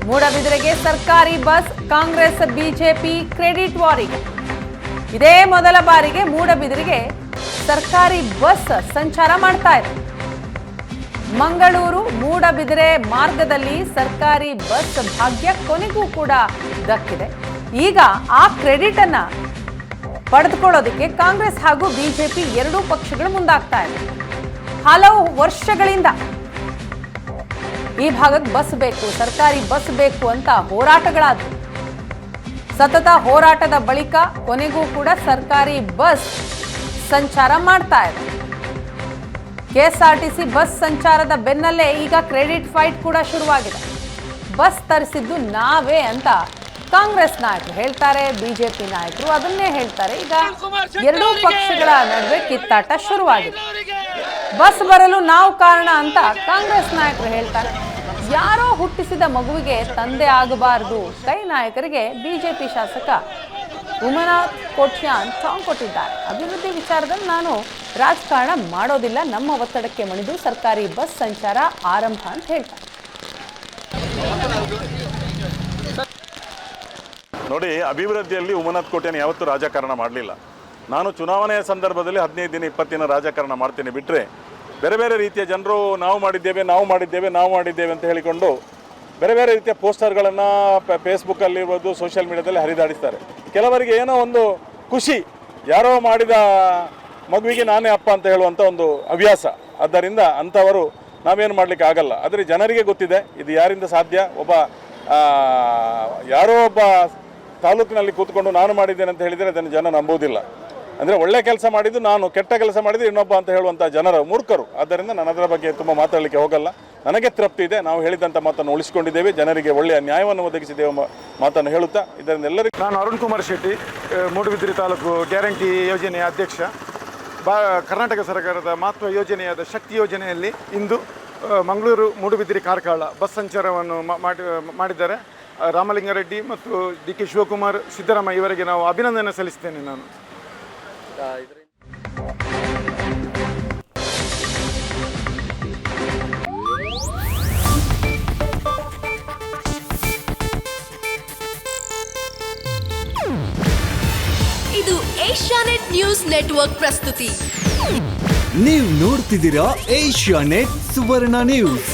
ಮೂಡಬಿದಿರೆಗೆ ಸರ್ಕಾರಿ bus, Congress BJP credit ವಾರಿಗೆ. ಇದೇ ಮೊದಲ ಬಾರಿಗೆ ಮೂಡಬಿದಿರೆಗೆ ಸರ್ಕಾರಿ ಬಸ್ ಸಂಚಾರ ಮಾಡ್ತಾ ಇದೆ. ಮಂಗಳೂರು ಮೂಡಬಿದಿರೆ ಮಾರ್ಗದಲ್ಲಿ ಸರ್ಕಾರಿ ಬಸ್ ಭಾಗ್ಯ ಕೊನೆಗೂ ಕೂಡ ದಕ್ಕಿದೆ. ಈಗ ಆ ಕ್ರೆಡಿಟ್ ಅನ್ನ ಪಡೆದುಕೊಳ್ಳೋದಕ್ಕೆ ಕಾಂಗ್ರೆಸ್ ಹಾಗೂ ಬಿಜೆಪಿ ಎರಡೂ ಪಕ್ಷಗಳು ಮುಂದಾಗ್ತಾ ಇದೆ. ಹಲವು ವರ್ಷಗಳಿಂದ ಈ ಭಾಗಕ್ಕೆ ಬಸ್ ಬೇಕು, ಸರ್ಕಾರಿ ಬಸ್ ಬೇಕು ಅಂತ ಹೋರಾಟಗಳಾದವು. ಸತತ ಹೋರಾಟದ ಬಳಿಕ ಕೊನೆಗೂ ಕೂಡ ಸರ್ಕಾರಿ ಬಸ್ ಸಂಚಾರ ಮಾಡ್ತಾ ಇದೆ. ಕೆಎಸ್ಆರ್ಟಿಸಿ ಬಸ್ ಸಂಚಾರದ ಬೆನ್ನಲ್ಲೇ ಈಗ ಕ್ರೆಡಿಟ್ ಫೈಟ್ ಕೂಡ ಶುರುವಾಗಿದೆ. ಬಸ್ ತರಿಸಿದ್ದು ನಾವೇ ಅಂತ ಕಾಂಗ್ರೆಸ್ ನಾಯಕರು ಹೇಳ್ತಾರೆ, ಬಿಜೆಪಿ ನಾಯಕರು ಅದನ್ನೇ ಹೇಳ್ತಾರೆ. ಈಗ ಎರಡೂ ಪಕ್ಷಗಳ ನಡುವೆ ಕಿತ್ತಾಟ ಶುರುವಾಗಿದೆ. ಬಸ್ ಬರಲು ನಾವು ಕಾರಣ ಅಂತ ಕಾಂಗ್ರೆಸ್ ನಾಯಕರು ಹೇಳ್ತಾರೆ. ಯಾರೋ ಹುಟ್ಟಿಸಿದ ಮಗುವಿಗೆ ತಂದೆ ಆಗಬಾರದು ಕೈ ನಾಯಕರಿಗೆ ಬಿಜೆಪಿ ಶಾಸಕ ಉಮನಾಥ್ ಕೋಟ್ಯಾನ್ ಟಾಂಗ್ ಕೊಟ್ಟಿದ್ದಾರೆ. ಅಭಿವೃದ್ಧಿ ವಿಚಾರದಲ್ಲಿ ನಾನು ರಾಜಕಾರಣ ಮಾಡೋದಿಲ್ಲ, ನಮ್ಮ ಒತ್ತಡಕ್ಕೆ ಮಣಿದು ಸರ್ಕಾರಿ ಬಸ್ ಸಂಚಾರ ಆರಂಭ ಅಂತ ಹೇಳ್ತಾರೆ. ನೋಡಿ, ಅಭಿವೃದ್ಧಿಯಲ್ಲಿ ಉಮನಾಥ್ ಕೋಟ್ಯಾನ್ ಯಾವತ್ತೂ ರಾಜಕಾರಣ ಮಾಡಲಿಲ್ಲ. ನಾನು ಚುನಾವಣೆಯ ಸಂದರ್ಭದಲ್ಲಿ 15 ದಿನ 20 ದಿನ ರಾಜಕಾರಣ ಮಾಡ್ತೀನಿ ಬಿಟ್ಟರೆ ಬೇರೆ ಬೇರೆ ರೀತಿಯ ಜನರು ನಾವು ಮಾಡಿದ್ದೇವೆ ಅಂತ ಹೇಳಿಕೊಂಡು ಬೇರೆ ಬೇರೆ ರೀತಿಯ ಪೋಸ್ಟರ್ಗಳನ್ನು ಫೇಸ್ಬುಕ್ಕಲ್ಲಿರ್ಬೋದು, ಸೋಷಿಯಲ್ ಮೀಡಿಯಾದಲ್ಲಿ ಹರಿದಾಡಿಸ್ತಾರೆ. ಕೆಲವರಿಗೆ ಏನೋ ಒಂದು ಖುಷಿ, ಯಾರೋ ಮಾಡಿದ ಮಗುವಿಗೆ ನಾನೇ ಅಪ್ಪ ಅಂತ ಹೇಳುವಂಥ ಒಂದು ಹವ್ಯಾಸ. ಆದ್ದರಿಂದ ಅಂಥವರು ನಾವೇನು ಮಾಡಲಿಕ್ಕೆ ಆಗಲ್ಲ. ಆದರೆ ಜನರಿಗೆ ಗೊತ್ತಿದೆ ಇದು ಯಾರಿಂದ ಸಾಧ್ಯ. ಯಾರೋ ಒಬ್ಬ ತಾಲೂಕಿನಲ್ಲಿ ಕೂತ್ಕೊಂಡು ನಾನು ಮಾಡಿದ್ದೇನೆ ಅಂತ ಹೇಳಿದರೆ ಅದನ್ನು ಜನ ನಂಬುವುದಿಲ್ಲ. ಅಂದರೆ ಒಳ್ಳೆ ಕೆಲಸ ಮಾಡಿದ್ದು ನಾನು, ಕೆಟ್ಟ ಕೆಲಸ ಮಾಡಿದ್ದು ಇನ್ನೊಬ್ಬ ಅಂತ ಹೇಳುವಂಥ ಜನರ ಮೂರ್ಖರು. ಆದ್ದರಿಂದ ನಾನು ಅದರ ಬಗ್ಗೆ ತುಂಬ ಮಾತಾಡಲಿಕ್ಕೆ ಹೋಗಲ್ಲ. ನನಗೆ ತೃಪ್ತಿ ಇದೆ, ನಾವು ಹೇಳಿದಂಥ ಮಾತನ್ನು ಉಳಿಸಿಕೊಂಡಿದ್ದೇವೆ, ಜನರಿಗೆ ಒಳ್ಳೆಯ ನ್ಯಾಯವನ್ನು ಒದಗಿಸಿದ್ದೇವೆ ಮಾತನ್ನು ಹೇಳುತ್ತಾ ಇದರಿಂದ ಎಲ್ಲರಿಗೂ. ನಾನು ಅರುಣ್ ಕುಮಾರ್ ಶೆಟ್ಟಿ, ಮೂಡುಬಿದಿರೆ ತಾಲೂಕು ಗ್ಯಾರಂಟಿ ಯೋಜನೆಯ ಅಧ್ಯಕ್ಷ. ಕರ್ನಾಟಕ ಸರ್ಕಾರದ ಮಹತ್ವ ಯೋಜನೆಯಾದ ಶಕ್ತಿ ಯೋಜನೆಯಲ್ಲಿ ಇಂದು ಮಂಗಳೂರು ಮೂಡುಬಿದಿರೆ ಕಾರ್ಕಳ ಬಸ್ ಸಂಚಾರವನ್ನು ಮಾಡಿದ್ದಾರೆ. ರಾಮಲಿಂಗಾರೆಡ್ಡಿ ಮತ್ತು ಡಿ.ಕೆ. ಶಿವಕುಮಾರ್, ಸಿದ್ದರಾಮಯ್ಯ ಇವರಿಗೆ ನಾವು ಅಭಿನಂದನೆ ಸಲ್ಲಿಸ್ತೇನೆ. ನಾನು ಇದು ಏಷ್ಯಾನೆಟ್ ನ್ಯೂಸ್ ನೆಟ್ವರ್ಕ್ ಪ್ರಸ್ತುತಿ. ನೀವು ನೋಡ್ತಿದ್ದೀರಾ ಏಷ್ಯಾನೆಟ್ ಸುವರ್ಣ ನ್ಯೂಸ್.